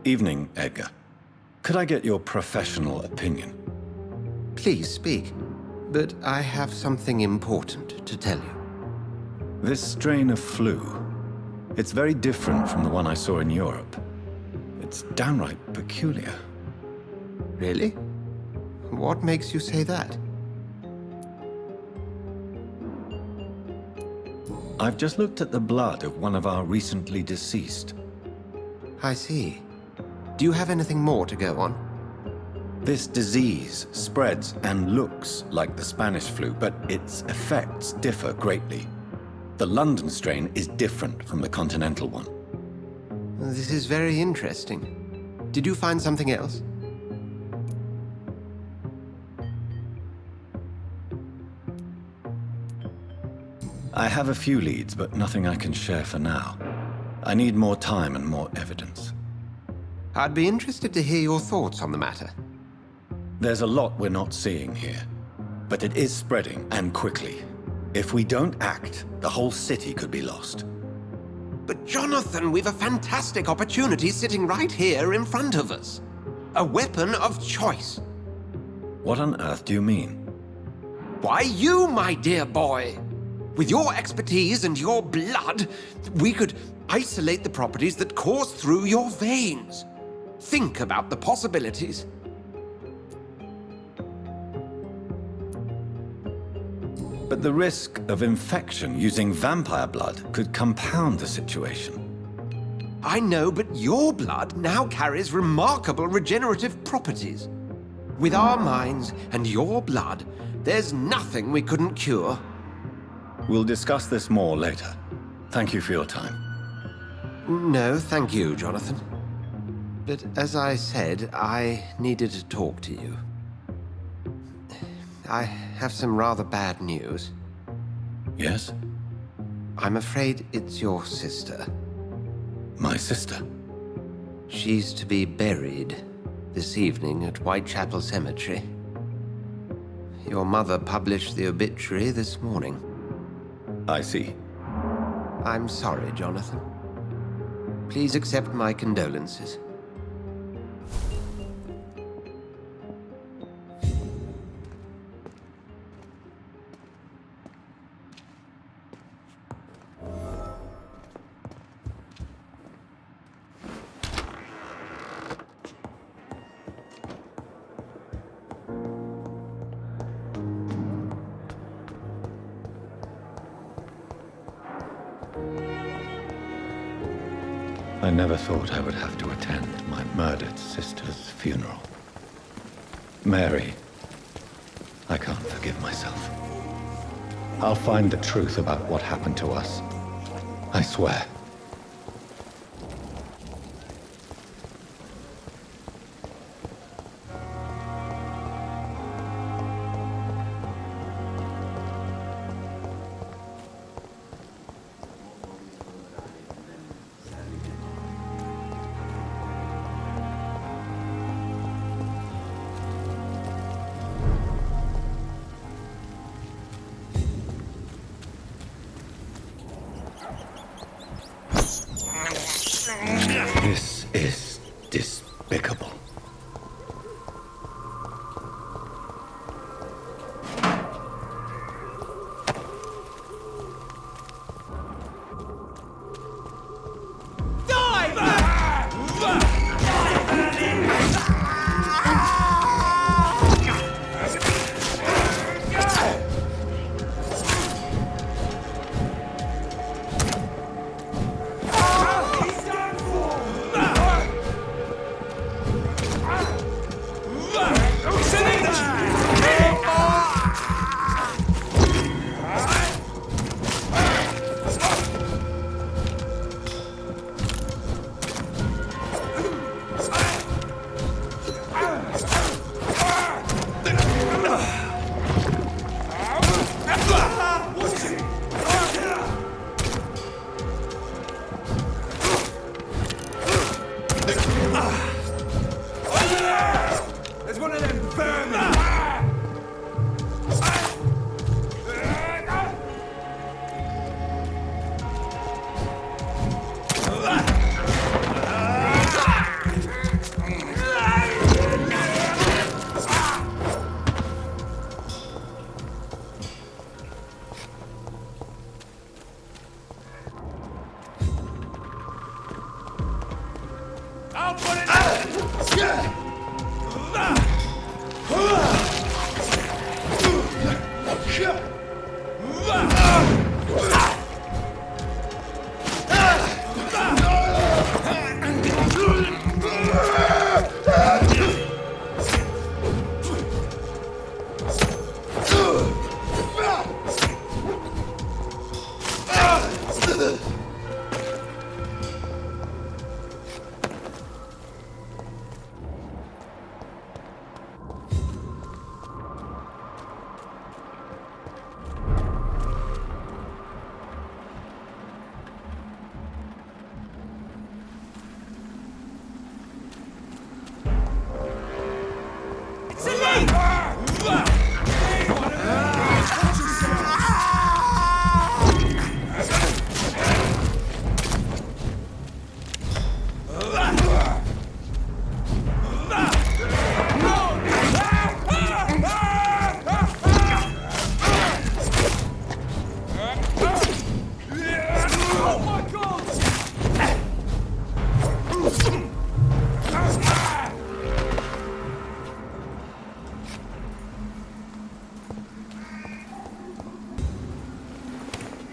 Evening, Edgar. Could I get your professional opinion? Please speak, but I have something important to tell you. This strain of flu, it's very different from the one I saw in Europe. It's downright peculiar. Really? What makes you say that? I've just looked at the blood of one of our recently deceased. I see. Do you have anything more to go on? This disease spreads and looks like the Spanish flu, but its effects differ greatly. The London strain is different from the continental one. This is very interesting. Did you find something else? I have a few leads, but nothing I can share for now. I need more time and more evidence. I'd be interested to hear your thoughts on the matter. There's a lot we're not seeing here, but it is spreading, and quickly. If we don't act, the whole city could be lost. But Jonathan, we've a fantastic opportunity sitting right here in front of us. A weapon of choice. What on earth do you mean? Why, you, my dear boy. With your expertise and your blood, we could isolate the properties that course through your veins. Think about the possibilities. But the risk of infection using vampire blood could compound the situation. I know, but your blood now carries remarkable regenerative properties. With our minds and your blood, there's nothing we couldn't cure. We'll discuss this more later. Thank you for your time. No, thank you, Jonathan. But as I said, I needed to talk to you. I have some rather bad news. Yes? I'm afraid it's your sister. My sister? She's to be buried this evening at Whitechapel Cemetery. Your mother published the obituary this morning. I see. I'm sorry, Jonathan. Please accept my condolences. I never thought I would have to attend my murdered sister's funeral. Mary, I can't forgive myself. I'll find the truth about what happened to us. I swear. This is despicable.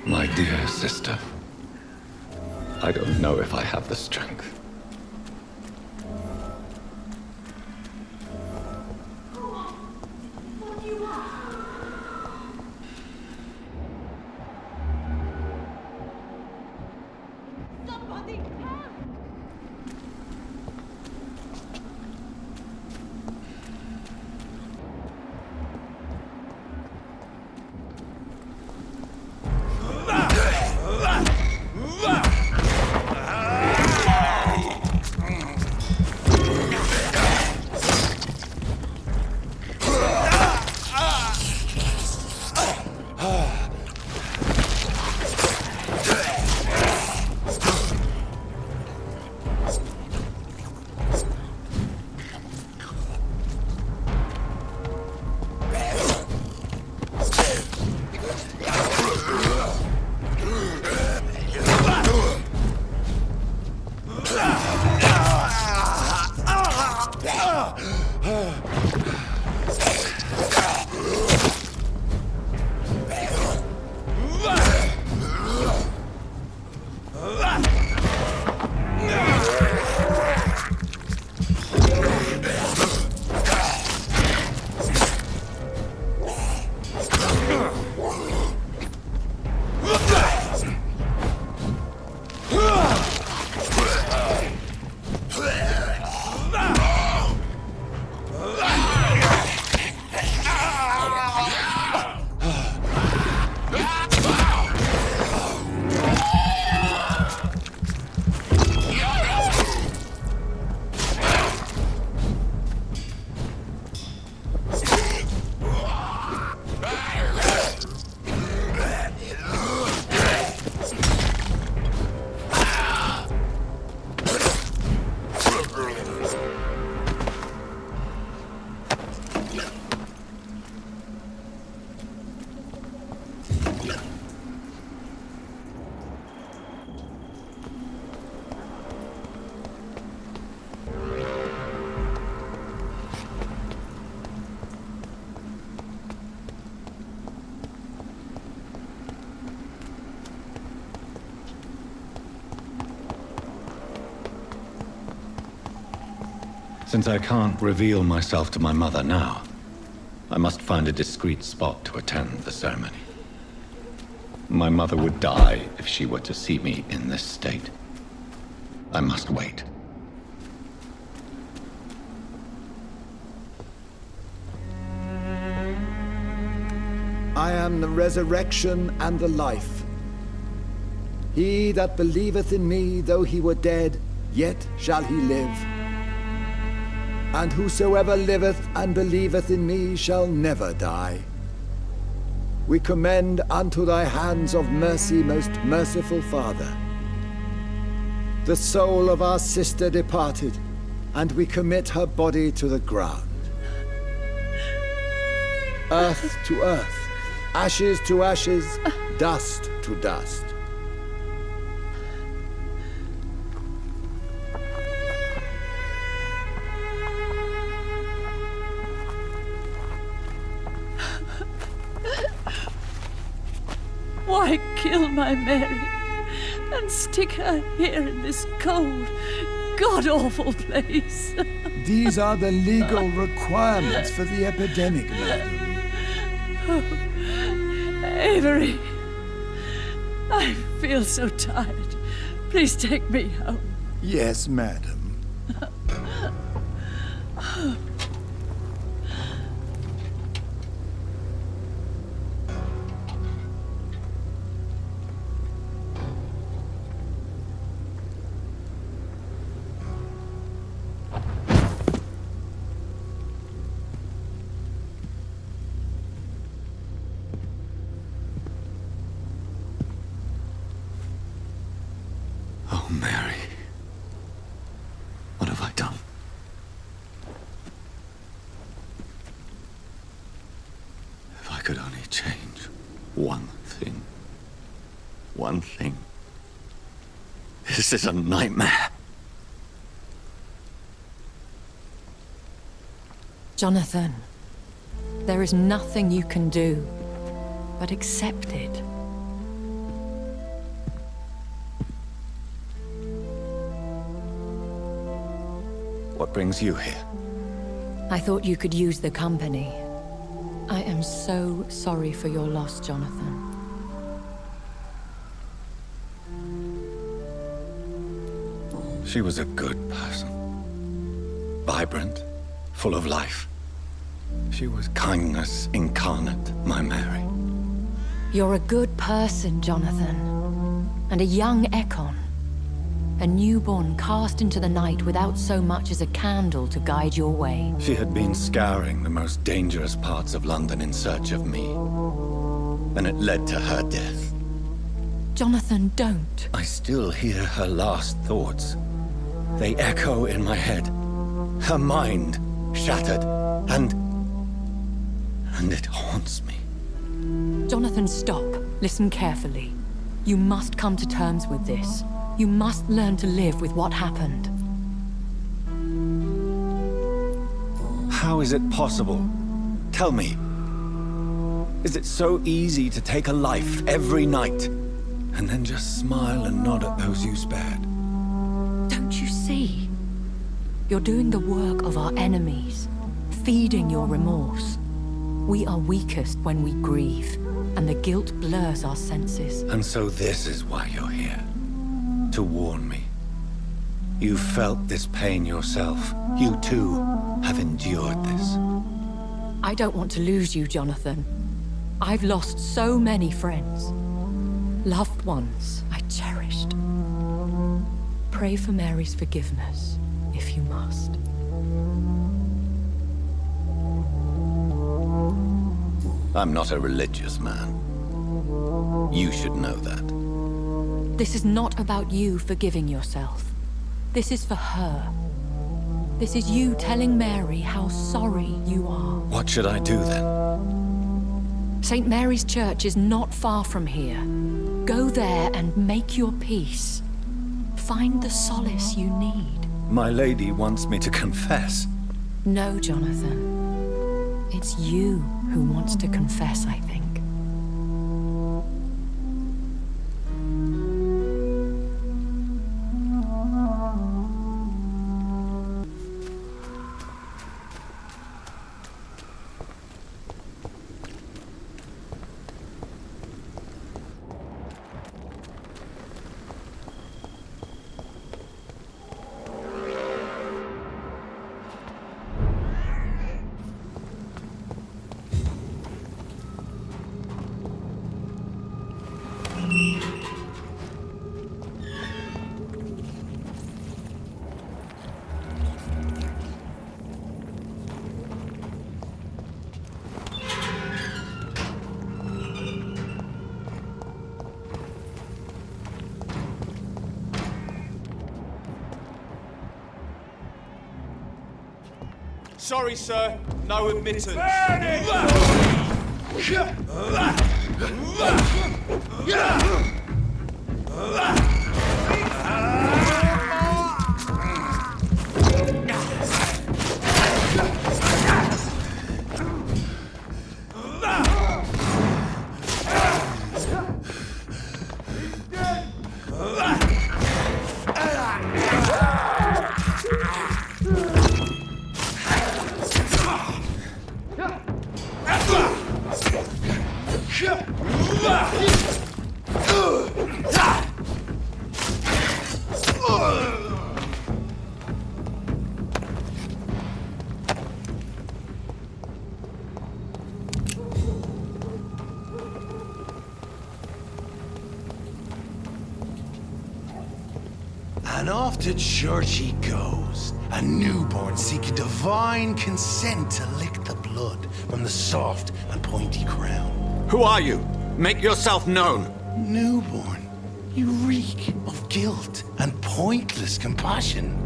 My dear sister, I don't know if I have the strength. What do you want? Somebody help! Since I can't reveal myself to my mother now, I must find a discreet spot to attend the ceremony. My mother would die if she were to see me in this state. I must wait. I am the resurrection and the life. He that believeth in me, though he were dead, yet shall he live. And whosoever liveth and believeth in me shall never die. We commend unto thy hands of mercy, most merciful Father, the soul of our sister departed, and we commit her body to the ground. Earth to earth, ashes to ashes, dust to dust. kill my Mary and stick her here in this cold, god-awful place. These are the legal requirements for the epidemic, madam. Avery, I feel so tired. Please take me home. Yes, madam. Oh, Mary. What have I done? If I could only change one thing. One thing. This is a nightmare. Jonathan, there is nothing you can do but accept it. What brings you here? I thought you could use the company. I am so sorry for your loss, Jonathan. She was a good person. Vibrant, full of life. She was kindness incarnate, my Mary. You're a good person, Jonathan. And a young Ekon. A newborn cast into the night without so much as a candle to guide your way. She had been scouring the most dangerous parts of London in search of me. And it led to her death. Jonathan, don't. I still hear her last thoughts. They echo in my head. Her mind shattered, and it haunts me. Jonathan, stop. Listen carefully. You must come to terms with this. You must learn to live with what happened. How is it possible? Tell me. Is it so easy to take a life every night, and then just smile and nod at those you spared? Don't you see? You're doing the work of our enemies, feeding your remorse. We are weakest when we grieve, and the guilt blurs our senses. And so this is why you're here. To warn me. You felt this pain yourself. You too have endured this. I don't want to lose you, Jonathan. I've lost so many friends. Loved ones I cherished. Pray for Mary's forgiveness, if you must. I'm not a religious man. You should know that. This is not about you forgiving yourself. This is for her. This is you telling Mary how sorry you are. What should I do then? St. Mary's Church is not far from here. Go there and make your peace. Find the solace you need. My lady wants me to confess. No, Jonathan. It's you who wants to confess, I think. Sorry, sir. No admittance. And off to church he goes, a newborn seeking divine consent to lick the blood from the soft and pointy crown. Who are you? Make yourself known. Newborn, you reek of guilt and pointless compassion.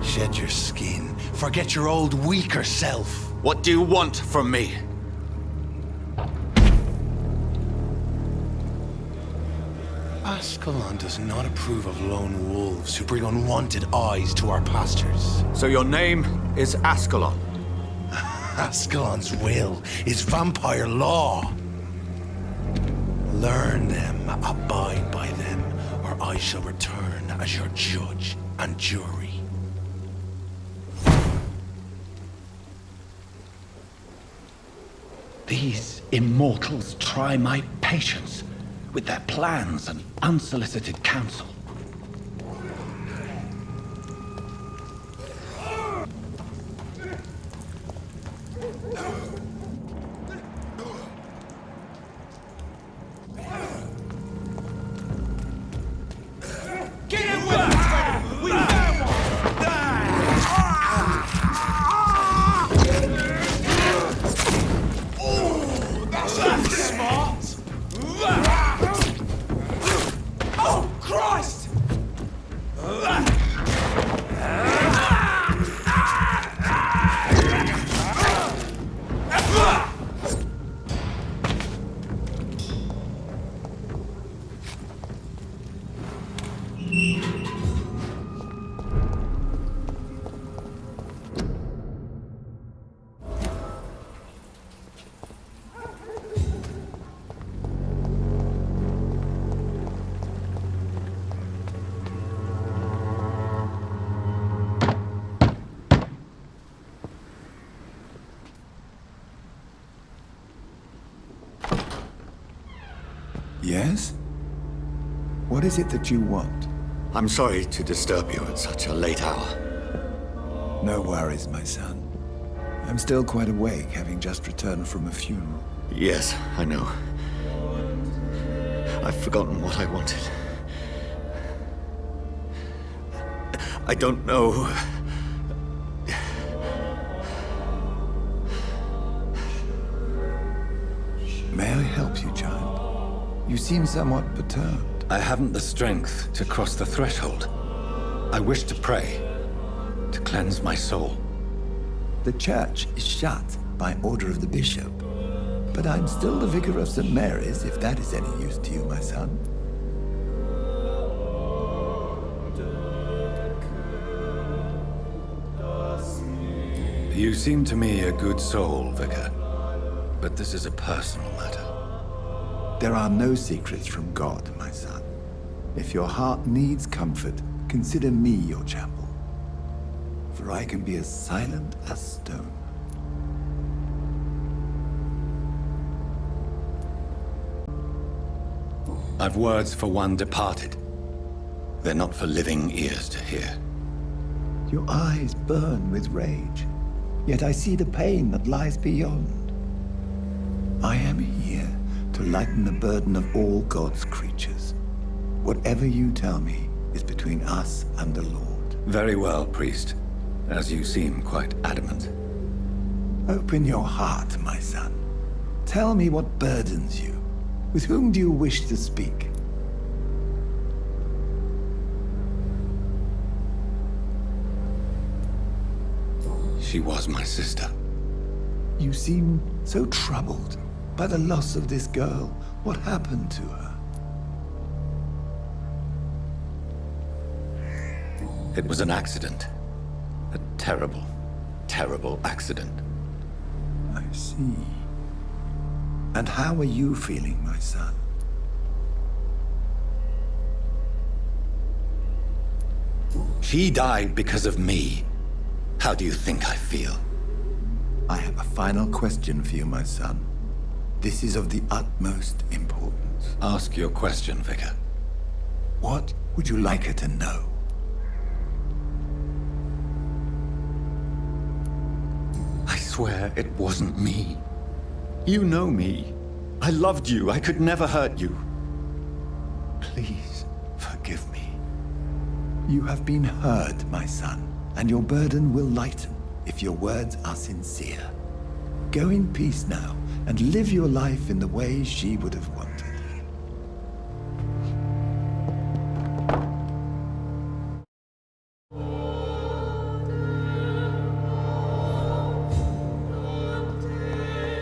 Shed your skin, forget your old weaker self. What do you want from me? Ascalon does not approve of lone wolves who bring unwanted eyes to our pastures. So your name is Ascalon? Ascalon's will is vampire law. Learn them, abide by them, or I shall return as your judge and jury. These immortals try my patience with their plans and unsolicited counsel. Yes? What is it that you want? I'm sorry to disturb you at such a late hour. No worries, my son. I'm still quite awake, having just returned from a funeral. Yes, I know. I've forgotten what I wanted. I don't know. May I help you, child? You seem somewhat perturbed. I haven't the strength to cross the threshold. I wish to pray, to cleanse my soul. The church is shut by order of the bishop. But I'm still the vicar of St. Mary's, if that is any use to you, my son. You seem to me a good soul, Vicar. But this is a personal matter. There are no secrets from God, my son. If your heart needs comfort, consider me your chapel. For I can be as silent as stone. I've words for one departed. They're not for living ears to hear. Your eyes burn with rage, yet I see the pain that lies beyond. I am here to lighten the burden of all God's creatures. Whatever you tell me is between us and the Lord. Very well, priest, as you seem quite adamant. Open your heart, my son. Tell me what burdens you. With whom do you wish to speak? She was my sister. You seem so troubled by the loss of this girl. What happened to her? It was an accident. A terrible, terrible accident. I see. And how are you feeling, my son? She died because of me. How do you think I feel? I have a final question for you, my son. This is of the utmost importance. Ask your question, Vicar. What would you like her to know? I swear it wasn't me. You know me. I loved you. I could never hurt you. Please, forgive me. You have been heard, my son, and your burden will lighten if your words are sincere. Go in peace now, and live your life in the way she would have wanted.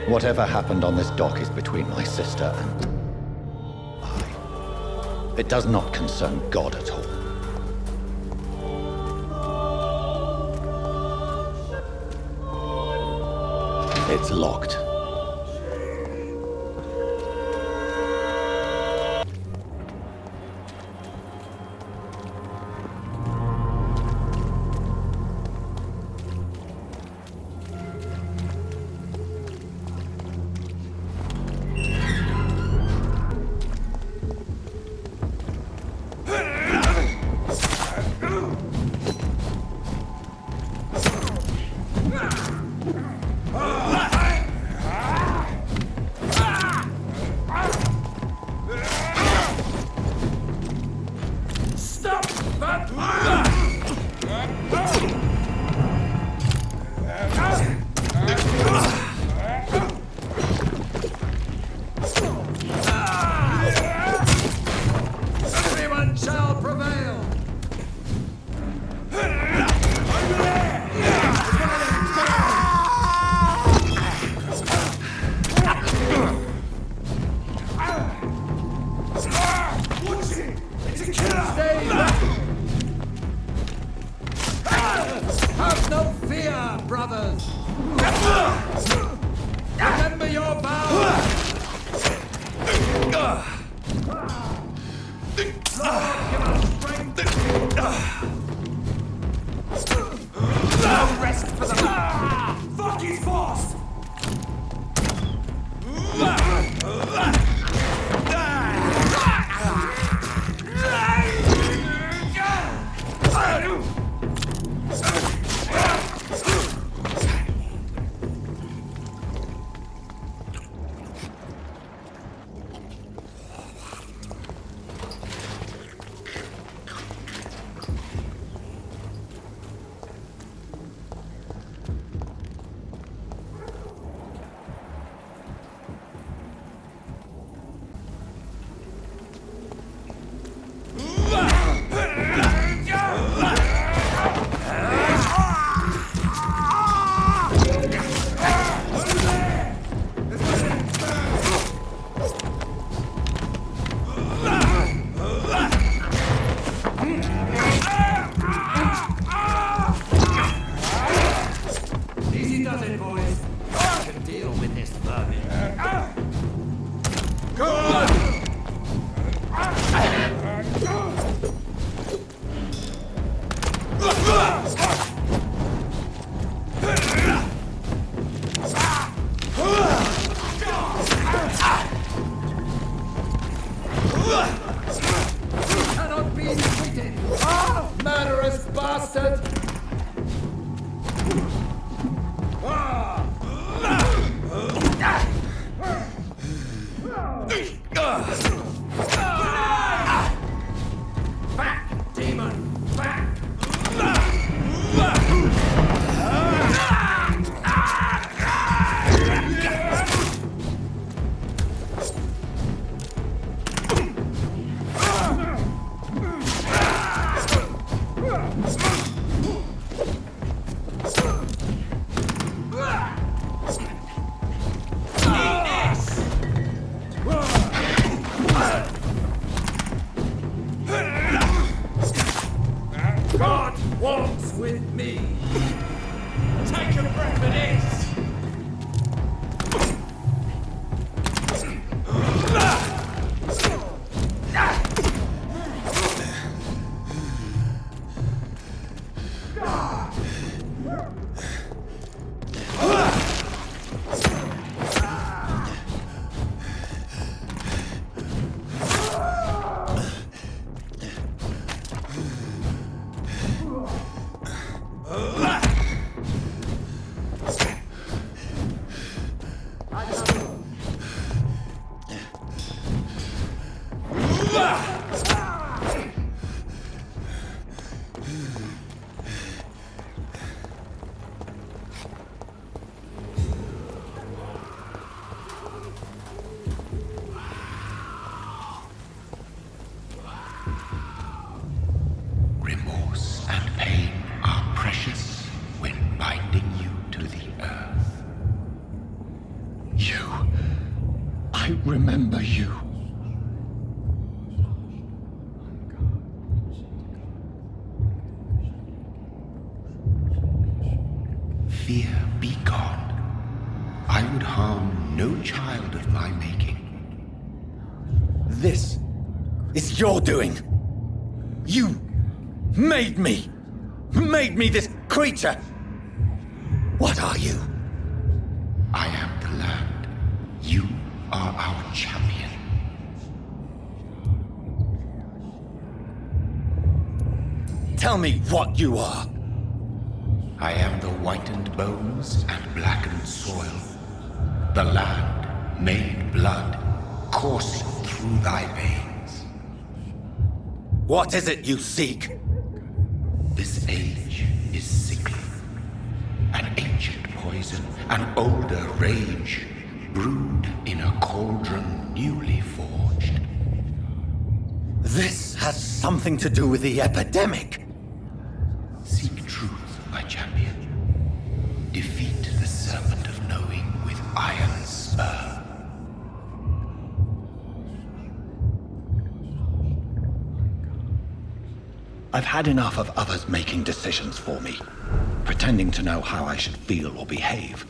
Whatever happened on this dock is between my sister and I. It does not concern God at all. It's locked. Have no fear, brothers! Remember your vows! Lord, give us strength! No rest for the... Fuck his force! Easy does it, boys. I can deal with this vermin. Cannot be defeated. Ah, murderous bastard! Back, demon! Back! God walks with me. Take a breath of this. fear be gone. I would harm no child of my making. This is your doing. You made me. Made me this creature. What are you? I am the land. You are our champion. Tell me what you are. I am the whitened bones and blackened soil. The land made blood coursing through thy veins. What is it you seek? This age is sickly. An ancient poison, an older rage, brewed in a cauldron newly forged. This has something to do with the epidemic. Seek truth, my champion. Defeat the serpent of knowing with iron spur. I've had enough of others making decisions for me, pretending to know how I should feel or behave.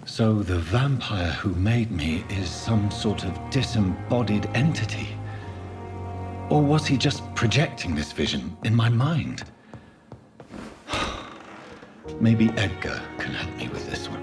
So the vampire who made me is some sort of disembodied entity? Or was he just projecting this vision in my mind? Maybe Edgar can help me with this one.